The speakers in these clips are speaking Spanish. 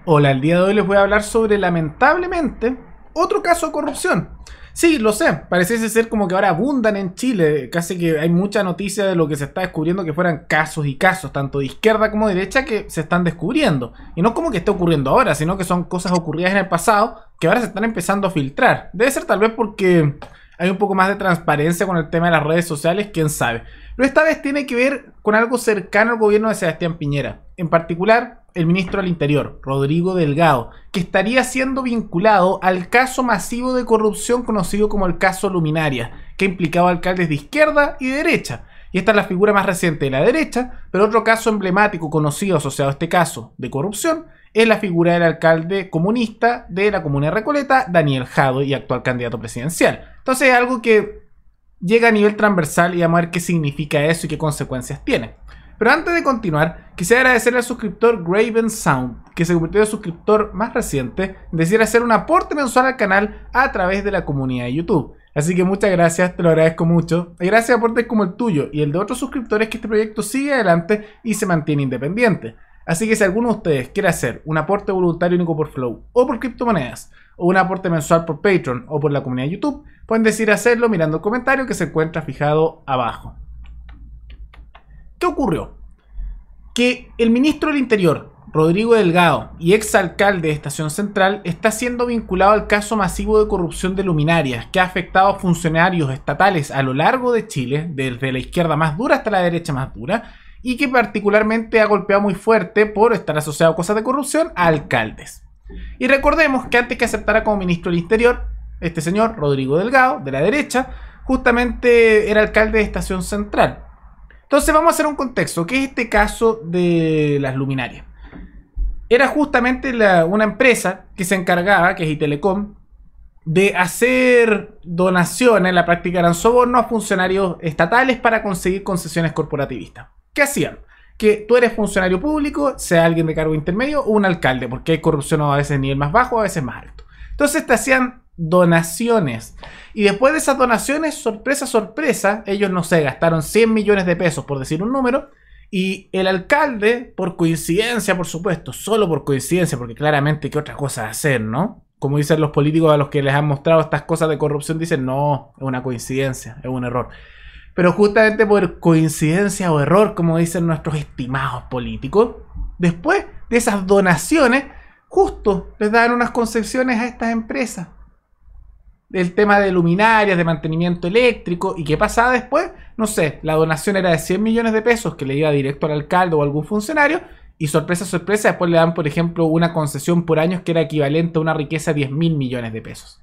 Hola, el día de hoy les voy a hablar sobre, lamentablemente, otro caso de corrupción. Sí, lo sé, pareciese ser como que ahora abundan en Chile, casi que hay mucha noticia de lo que se está descubriendo que fueran casos y casos, tanto de izquierda como de derecha, que se están descubriendo. Y no como que esté ocurriendo ahora, sino que son cosas ocurridas en el pasado que ahora se están empezando a filtrar. Debe ser tal vez porque hay un poco más de transparencia con el tema de las redes sociales, quién sabe. Pero esta vez tiene que ver con algo cercano al gobierno de Sebastián Piñera. En particular, el ministro del Interior, Rodrigo Delgado, que estaría siendo vinculado al caso masivo de corrupción conocido como el caso Luminarias, que implicaba alcaldes de izquierda y de derecha. Y esta es la figura más reciente de la derecha, pero otro caso emblemático conocido asociado a este caso de corrupción es la figura del alcalde comunista de la comuna de Recoleta, Daniel Jadwe, y actual candidato presidencial. Entonces es algo que llega a nivel transversal y vamos a ver qué significa eso y qué consecuencias tiene. Pero antes de continuar, quisiera agradecerle al suscriptor Graven Sound, que se convirtió en el suscriptor más reciente, decidiera hacer un aporte mensual al canal a través de la comunidad de YouTube. Así que muchas gracias, te lo agradezco mucho. Y gracias a aportes como el tuyo y el de otros suscriptores que este proyecto sigue adelante y se mantiene independiente. Así que si alguno de ustedes quiere hacer un aporte voluntario único por Flow o por criptomonedas, o un aporte mensual por Patreon o por la comunidad de YouTube, pueden decidir hacerlo mirando el comentario que se encuentra fijado abajo. ¿Qué ocurrió? Que el ministro del Interior, Rodrigo Delgado, y exalcalde de Estación Central, está siendo vinculado al caso masivo de corrupción de Luminarias, que ha afectado a funcionarios estatales a lo largo de Chile, desde la izquierda más dura hasta la derecha más dura, y que particularmente ha golpeado muy fuerte por estar asociado a cosas de corrupción a alcaldes. Y recordemos que antes que aceptara como ministro del Interior, este señor, Rodrigo Delgado, de la derecha, justamente era alcalde de Estación Central. Entonces vamos a hacer un contexto. ¿Qué es este caso de las luminarias? Era justamente una empresa que se encargaba, que es Itelecom, de hacer donaciones, en la práctica eran sobornos a funcionarios estatales para conseguir concesiones corporativistas. ¿Qué hacían? Que tú eres funcionario público, sea alguien de cargo intermedio o un alcalde, porque hay corrupción a veces a nivel más bajo, a veces más alto. Entonces te hacían donaciones. Y después de esas donaciones, sorpresa, sorpresa, ellos, no sé, gastaron 100 millones de pesos, por decir un número, y el alcalde, por coincidencia, por supuesto, solo por coincidencia, porque claramente qué otra cosa hacer, ¿no? Como dicen los políticos a los que les han mostrado estas cosas de corrupción, dicen, no, es una coincidencia, es un error. Pero justamente por coincidencia o error, como dicen nuestros estimados políticos, después de esas donaciones, justo les dan unas concesiones a estas empresas. El tema de luminarias, de mantenimiento eléctrico. ¿Y qué pasaba después? No sé, la donación era de 100 millones de pesos que le iba directo al alcalde o a algún funcionario. Y sorpresa, sorpresa, después le dan, por ejemplo, una concesión por años que era equivalente a una riqueza de 10.000 millones de pesos.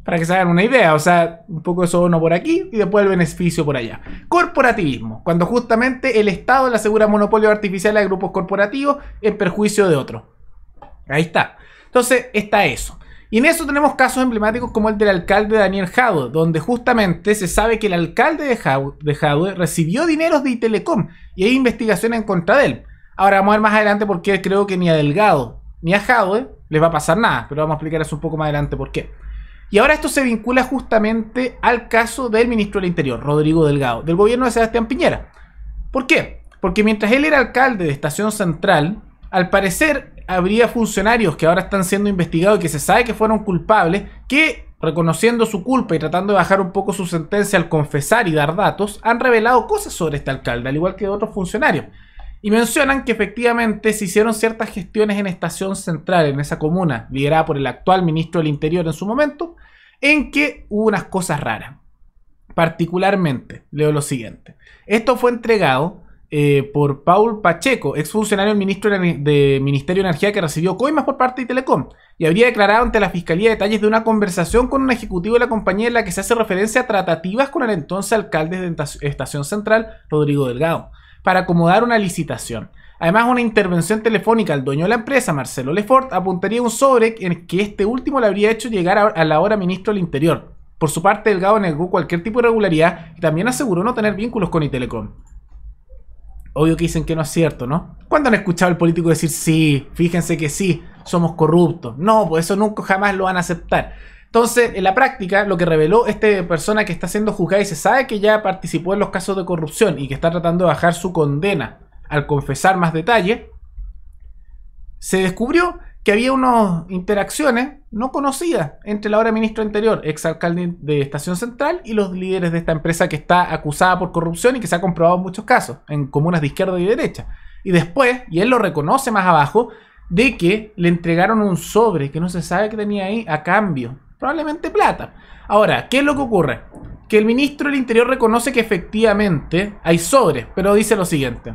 Para que se hagan una idea, o sea, un poco de soborno por aquí y después el beneficio por allá. Corporativismo, cuando justamente el Estado le asegura monopolios artificiales a grupos corporativos en perjuicio de otros. Ahí está. Entonces, está eso. Y en eso tenemos casos emblemáticos como el del alcalde Daniel Jadwe, donde justamente se sabe que el alcalde de Jadwe recibió dineros de Itelecom y hay investigaciones en contra de él. Ahora vamos a ver más adelante por qué creo que ni a Delgado ni a Jadwe les va a pasar nada, pero vamos a explicar eso un poco más adelante por qué. Y ahora esto se vincula justamente al caso del ministro del Interior, Rodrigo Delgado, del gobierno de Sebastián Piñera. ¿Por qué? Porque mientras él era alcalde de Estación Central, al parecer habría funcionarios que ahora están siendo investigados y que se sabe que fueron culpables, que reconociendo su culpa y tratando de bajar un poco su sentencia al confesar y dar datos, han revelado cosas sobre este alcalde, al igual que de otros funcionarios. Y mencionan que efectivamente se hicieron ciertas gestiones en Estación Central, en esa comuna, liderada por el actual ministro del Interior en su momento, en que hubo unas cosas raras. Particularmente, leo lo siguiente. Esto fue entregado por Paul Pacheco, exfuncionario del Ministerio de Energía que recibió coimas por parte de Telecom, y habría declarado ante la Fiscalía detalles de una conversación con un ejecutivo de la compañía en la que se hace referencia a tratativas con el entonces alcalde de Estación Central, Rodrigo Delgado, para acomodar una licitación. Además, una intervención telefónica al dueño de la empresa, Marcelo Lefort, apuntaría un sobre en que este último le habría hecho llegar a la ahora ministro del Interior. Por su parte, Delgado negó cualquier tipo de irregularidad y también aseguró no tener vínculos con Itelecom. Obvio que dicen que no es cierto, ¿no? ¿Cuándo han escuchado al político decir sí, fíjense que sí, somos corruptos? No, pues eso nunca jamás lo van a aceptar. Entonces, en la práctica, lo que reveló esta persona que está siendo juzgada y se sabe que ya participó en los casos de corrupción y que está tratando de bajar su condena al confesar más detalles, se descubrió que había unas interacciones no conocidas entre el ahora ministro del Interior, exalcalde de Estación Central, y los líderes de esta empresa que está acusada por corrupción y que se ha comprobado en muchos casos, en comunas de izquierda y derecha. Y después, y él lo reconoce más abajo, de que le entregaron un sobre que no se sabe qué tenía ahí a cambio. Probablemente plata. Ahora, ¿qué es lo que ocurre? Que el ministro del Interior reconoce que efectivamente hay sobres, pero dice lo siguiente.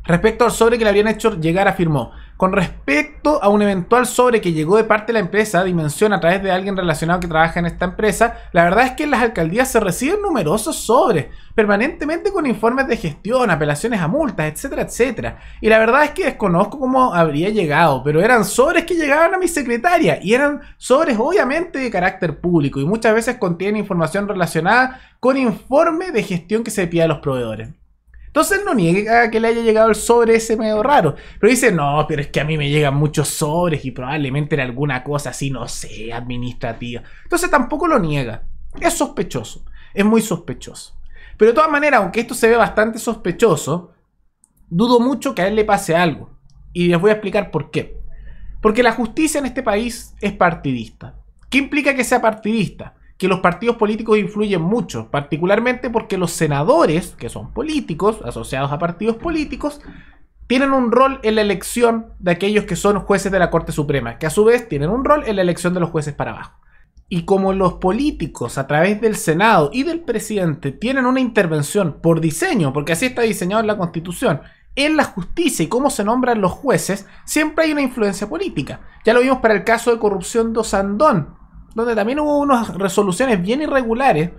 Respecto al sobre que le habían hecho llegar, afirmó: con respecto a un eventual sobre que llegó de parte de la empresa Dimensión a través de alguien relacionado que trabaja en esta empresa, la verdad es que en las alcaldías se reciben numerosos sobres, permanentemente con informes de gestión, apelaciones a multas, etcétera, etcétera. Y la verdad es que desconozco cómo habría llegado, pero eran sobres que llegaban a mi secretaria y eran sobres obviamente de carácter público y muchas veces contienen información relacionada con informe de gestión que se pide a los proveedores. Entonces no niega que le haya llegado el sobre ese medio raro. Pero dice, no, pero es que a mí me llegan muchos sobres y probablemente era alguna cosa así, no sé, administrativa. Entonces tampoco lo niega. Es sospechoso. Es muy sospechoso. Pero de todas maneras, aunque esto se ve bastante sospechoso, dudo mucho que a él le pase algo. Y les voy a explicar por qué. Porque la justicia en este país es partidista. ¿Qué implica que sea partidista? Que los partidos políticos influyen mucho, particularmente porque los senadores, que son políticos, asociados a partidos políticos, tienen un rol en la elección de aquellos que son jueces de la Corte Suprema, que a su vez tienen un rol en la elección de los jueces para abajo. Y como los políticos a través del Senado y del presidente tienen una intervención por diseño, porque así está diseñado en la Constitución, en la justicia y cómo se nombran los jueces, siempre hay una influencia política. Ya lo vimos para el caso de corrupción de Osandón, donde también hubo unas resoluciones bien irregulares,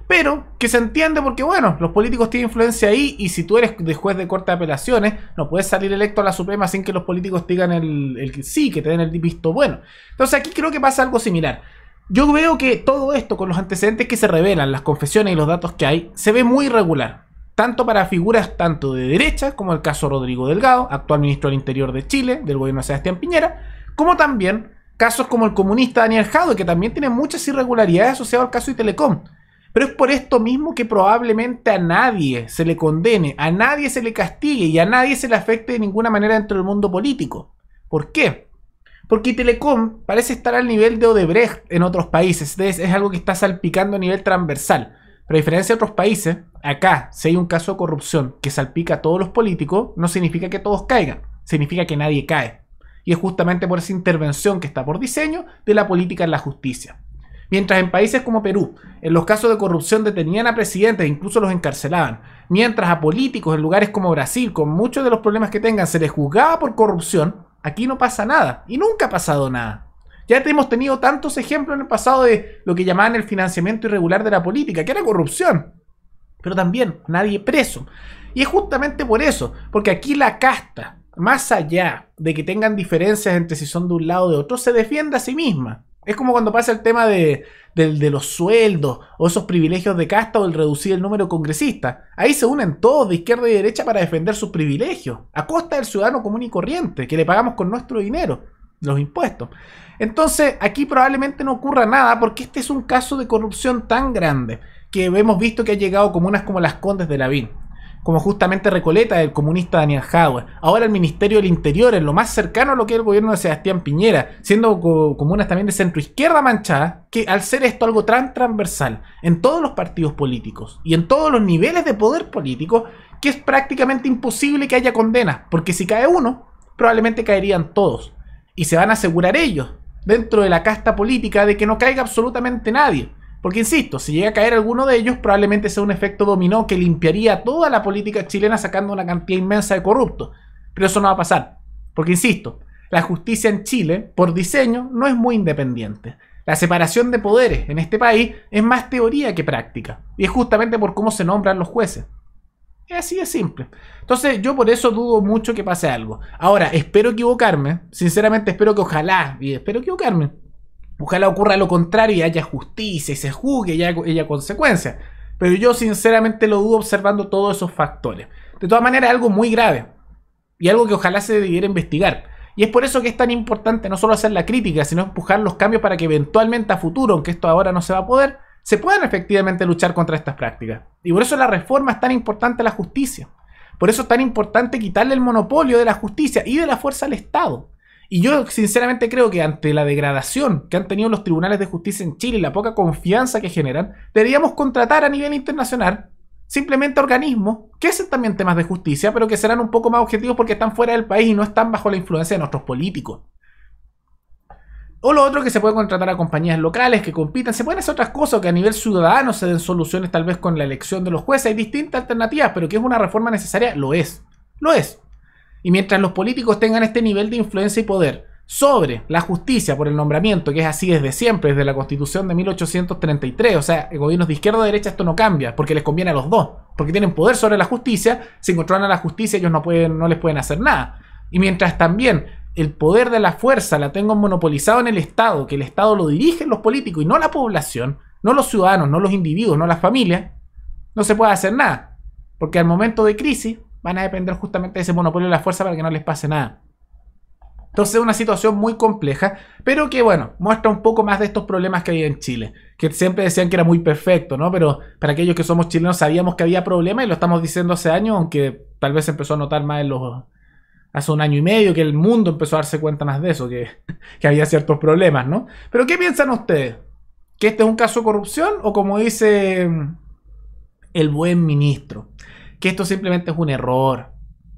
pero que se entiende porque, bueno, los políticos tienen influencia ahí y si tú eres de juez de corte de apelaciones, no puedes salir electo a la Suprema sin que los políticos te digan el sí, que te den el visto bueno. Entonces aquí creo que pasa algo similar. Yo veo que todo esto, con los antecedentes que se revelan, las confesiones y los datos que hay, se ve muy irregular. Tanto para figuras tanto de derecha, como el caso Rodrigo Delgado, actual ministro del Interior de Chile, del gobierno de Sebastián Piñera, como también casos como el comunista Daniel Jadwe, que también tiene muchas irregularidades asociadas al caso de Telecom. Pero es por esto mismo que probablemente a nadie se le condene, a nadie se le castigue y a nadie se le afecte de ninguna manera dentro del mundo político. ¿Por qué? Porque Telecom parece estar al nivel de Odebrecht en otros países. Es algo que está salpicando a nivel transversal. Pero a diferencia de otros países, acá, si hay un caso de corrupción que salpica a todos los políticos, no significa que todos caigan. Significa que nadie cae. Y es justamente por esa intervención que está por diseño de la política en la justicia. Mientras en países como Perú, en los casos de corrupción detenían a presidentes e incluso los encarcelaban. Mientras a políticos en lugares como Brasil, con muchos de los problemas que tengan, se les juzgaba por corrupción, aquí no pasa nada. Y nunca ha pasado nada. Ya hemos tenido tantos ejemplos en el pasado de lo que llamaban el financiamiento irregular de la política, que era corrupción. Pero también nadie preso. Y es justamente por eso, porque aquí la casta, más allá de que tengan diferencias entre si son de un lado o de otro, se defiende a sí misma. Es como cuando pasa el tema de los sueldos o esos privilegios de casta o el reducir el número de congresistas. Ahí se unen todos de izquierda y derecha para defender sus privilegios, a costa del ciudadano común y corriente, que le pagamos con nuestro dinero, los impuestos. Entonces, aquí probablemente no ocurra nada porque este es un caso de corrupción tan grande que hemos visto que ha llegado a comunas como Las Condes de Lavín, como justamente Recoleta del comunista Daniel Jadwe, ahora el Ministerio del Interior, en lo más cercano a lo que es el gobierno de Sebastián Piñera, siendo comunas también de centro izquierda manchada, que al ser esto algo tan transversal en todos los partidos políticos y en todos los niveles de poder político, que es prácticamente imposible que haya condenas, porque si cae uno, probablemente caerían todos, y se van a asegurar ellos, dentro de la casta política, de que no caiga absolutamente nadie. Porque insisto, si llega a caer alguno de ellos, probablemente sea un efecto dominó que limpiaría toda la política chilena sacando una cantidad inmensa de corruptos. Pero eso no va a pasar. Porque insisto, la justicia en Chile, por diseño, no es muy independiente. La separación de poderes en este país es más teoría que práctica. Y es justamente por cómo se nombran los jueces. Es así de simple. Entonces yo por eso dudo mucho que pase algo. Ahora, espero equivocarme. Sinceramente espero que espero equivocarme. Ojalá ocurra lo contrario y haya justicia y se juzgue y haya consecuencias. Pero yo sinceramente lo dudo observando todos esos factores. De todas maneras, es algo muy grave. Y algo que ojalá se debiera investigar. Y es por eso que es tan importante no solo hacer la crítica, sino empujar los cambios para que eventualmente a futuro, aunque esto ahora no se va a poder, se puedan efectivamente luchar contra estas prácticas. Y por eso la reforma es tan importante a la justicia. Por eso es tan importante quitarle el monopolio de la justicia y de la fuerza al Estado. Y yo sinceramente creo que ante la degradación que han tenido los tribunales de justicia en Chile y la poca confianza que generan, deberíamos contratar a nivel internacional simplemente organismos que hacen también temas de justicia, pero que serán un poco más objetivos porque están fuera del país y no están bajo la influencia de nuestros políticos. O lo otro, que se puede contratar a compañías locales que compitan. Se pueden hacer otras cosas, que a nivel ciudadano se den soluciones tal vez con la elección de los jueces. Hay distintas alternativas, pero que es una reforma necesaria, lo es. Lo es. Y mientras los políticos tengan este nivel de influencia y poder sobre la justicia por el nombramiento, que es así desde siempre, desde la Constitución de 1833, o sea, gobiernos de izquierda o derecha, esto no cambia, porque les conviene a los dos, porque tienen poder sobre la justicia. Si controlan la justicia, ellos no les pueden hacer nada. Y mientras también el poder de la fuerza la tengan monopolizado en el Estado, que el Estado lo dirigen los políticos y no la población, no los ciudadanos, no los individuos, no las familias, no se puede hacer nada, porque al momento de crisis van a depender justamente de ese monopolio de la fuerza para que no les pase nada. Entonces es una situación muy compleja, pero que bueno, muestra un poco más de estos problemas que hay en Chile, que siempre decían que era muy perfecto, ¿no? Pero para aquellos que somos chilenos sabíamos que había problemas y lo estamos diciendo hace años, aunque tal vez se empezó a notar más hace un año y medio, que el mundo empezó a darse cuenta más de eso, que había ciertos problemas, ¿no? Pero ¿qué piensan ustedes? ¿Que este es un caso de corrupción o, como dice el buen ministro, que esto simplemente es un error,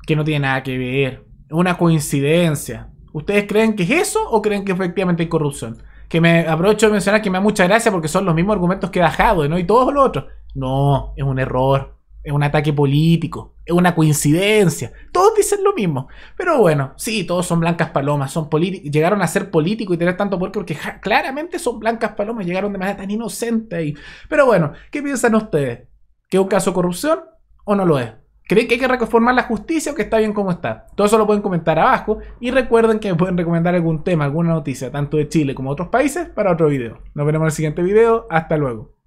que no tiene nada que ver, es una coincidencia? ¿Ustedes creen que es eso o creen que efectivamente hay corrupción? Que me aprovecho de mencionar que me da mucha gracia porque son los mismos argumentos que da Jadwe, ¿no? Y todos los otros. No, es un error, es un ataque político, es una coincidencia. Todos dicen lo mismo. Pero bueno, sí, todos son blancas palomas, son llegaron a ser políticos y tener tanto poder porque claramente son blancas palomas, llegaron de manera tan inocente ahí. Pero bueno, ¿qué piensan ustedes? ¿Que es un caso de corrupción o no lo es? ¿Creen que hay que reformar la justicia o que está bien como está? Todo eso lo pueden comentar abajo y recuerden que me pueden recomendar algún tema, alguna noticia, tanto de Chile como de otros países, para otro video. Nos veremos en el siguiente video. Hasta luego.